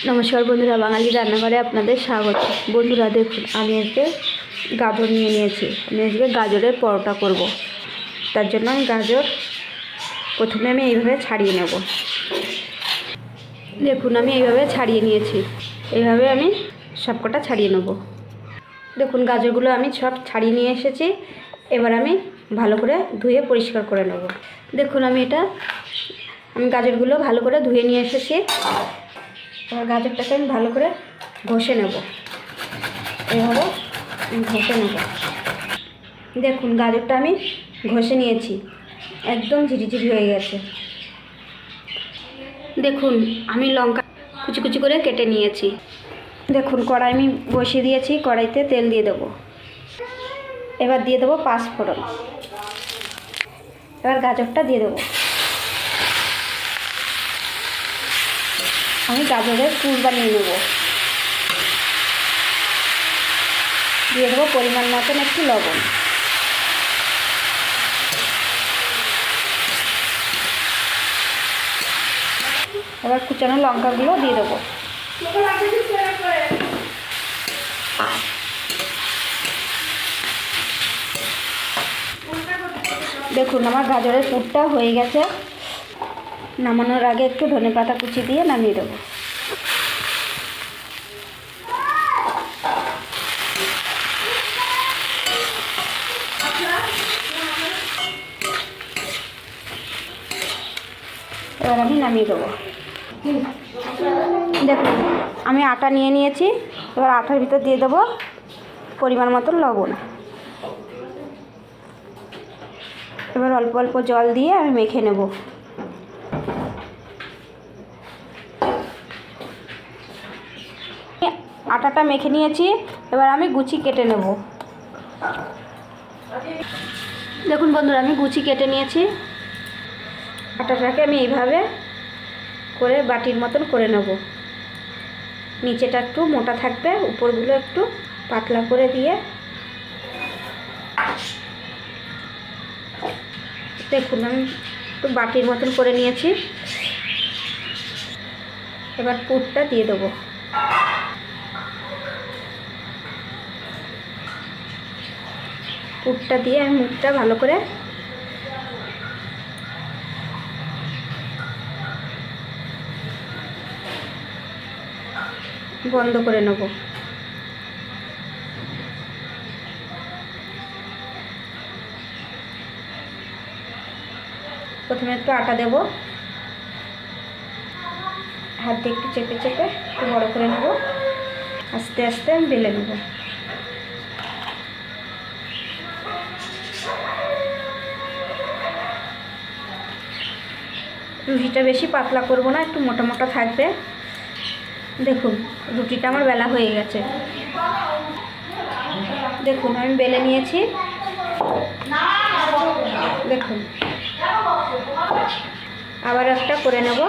নমস্কার বন্ধুরা, বাঙালি রান্নাঘরে আপনাদের স্বাগত। বন্ধুরা দেখুন, আমি আজকে গাজর নিয়ে নিয়েছি। আমি আজকে গাজরের পরোটা করব। তার জন্য আমি গাজর প্রথমে এইভাবে ছাড়িয়ে নেব। দেখুন, আমি এইভাবে ছাড়িয়ে নিয়েছি। এইভাবে আমি সবকটা ছাড়িয়ে নেব। দেখুন, গাজরগুলো আমি সব ছাড়িয়ে নিয়ে এসেছি। এবার আমি ভালো করে ধুয়ে পরিষ্কার করে নেব। দেখুন, আমি গাজরগুলো ভালো করে ধুয়ে নিয়ে এসেছি। এবার গাজরটাকে আমি ভালো করে ঘষে নেব। এভাবে ঘষে নেব। দেখুন, গাজরটা আমি ঘষে নিয়েছি, একদম ঝিরিঝিরি হয়ে গেছে। দেখুন, আমি লঙ্কা কুচি কুচি করে কেটে নিয়েছি। দেখুন, কড়াই আমি বসিয়ে দিয়েছি। কড়াইতে তেল দিয়ে দেবো। এবার দিয়ে দেবো 5 ফোড়ন। এবার গাজরটা দিয়ে দেবো। আমি গাজরের পুর বানিয়ে নেব। দিয়ে দেবো পরিমাণ মতন একটু লবণ। এবার কুচানো লঙ্কাগুলো দিয়ে দেবো। দেখুন, আমার গাজরের পুরটা হয়ে গেছে। নামানোর আগে একটু ধনেপাতা কুচি দিয়ে নামিয়ে দেবো। এবার আমি নামিয়ে দেবো। দেখুন, আমি আটা নিয়ে নিয়েছি। এবার আটার ভিতর দিয়ে দেবো পরিমাণ মতন লবণ। এবার অল্প অল্প জল দিয়ে আমি মেখে নেব। আটাটা মেখে নিয়েছি। এবার আমি গুচি কেটে নেব। দেখুন বন্ধুরা, আমি গুচি কেটে নিয়েছি। আটাটাকে আমি এইভাবে করে বাটির মতন করে নেব। নিচেটা একটু মোটা থাকবে, উপরগুলো একটু পাতলা করে দিয়ে। দেখুন, আমি একটু বাটির মতন করে নিয়েছি। এবার পুরটা দিয়ে দেবো। পুরটা দিয়ে আমি মুখটা ভালো করে বন্ধ করে নেব। প্রথমে একটু আটা দেব। হাত দিয়ে একটু চেপে চেপে একটু বড় করে নেব। আস্তে আস্তে আমি বেলে নেব। রুটিটা বেশি পাতলা করব না, একটু মোটা মোটা থাকবে। দেখুন, রুটিটা আমার বেলা হয়ে গেছে। দেখুন, আমি বেলে নিয়েছি। দেখুন, আবার একটা করে নেব।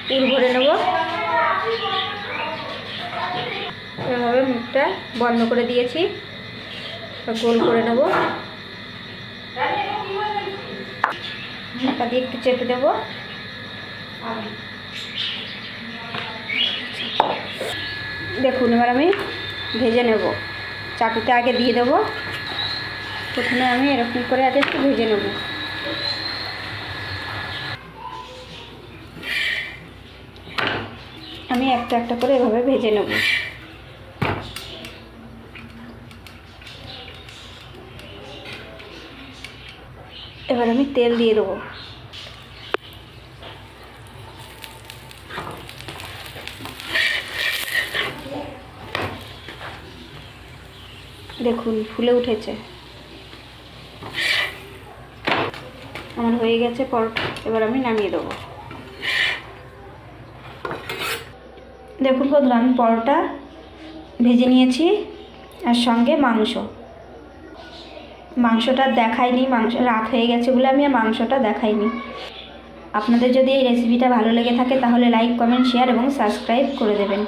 পুর ভরে নেব। এভাবে মুখটা বন্ধ করে দিয়েছি। গোল করে নেব। হাতা দিয়ে একটু চেপে দেবো। দেখুন, এবার আমি ভেজে নেব। চাটুতে আগে দিয়ে দেবো। প্রথমে আমি এরকম করে আগে একটু ভেজে নেব। আমি একটা একটা করে এভাবে ভেজে নেব। এবার আমি তেল দিয়ে দেবো। দেখুন, ফুলে উঠেছে। আমার হয়ে গেছে পরোটা। এবার আমি নামিয়ে দেবো। দেখুন বন্ধুরা, আমি পরোটা ভেজে নিয়েছি, আর সঙ্গে মাংসটা দেখাইনি। মাংস রাত হয়ে গেছে বলে আমি আর মাংসটা দেখাইনি। আপনাদের যদি এই রেসিপিটা ভালো লেগে থাকে তাহলে লাইক, কমেন্ট, শেয়ার এবং সাবস্ক্রাইব করে দেবেন।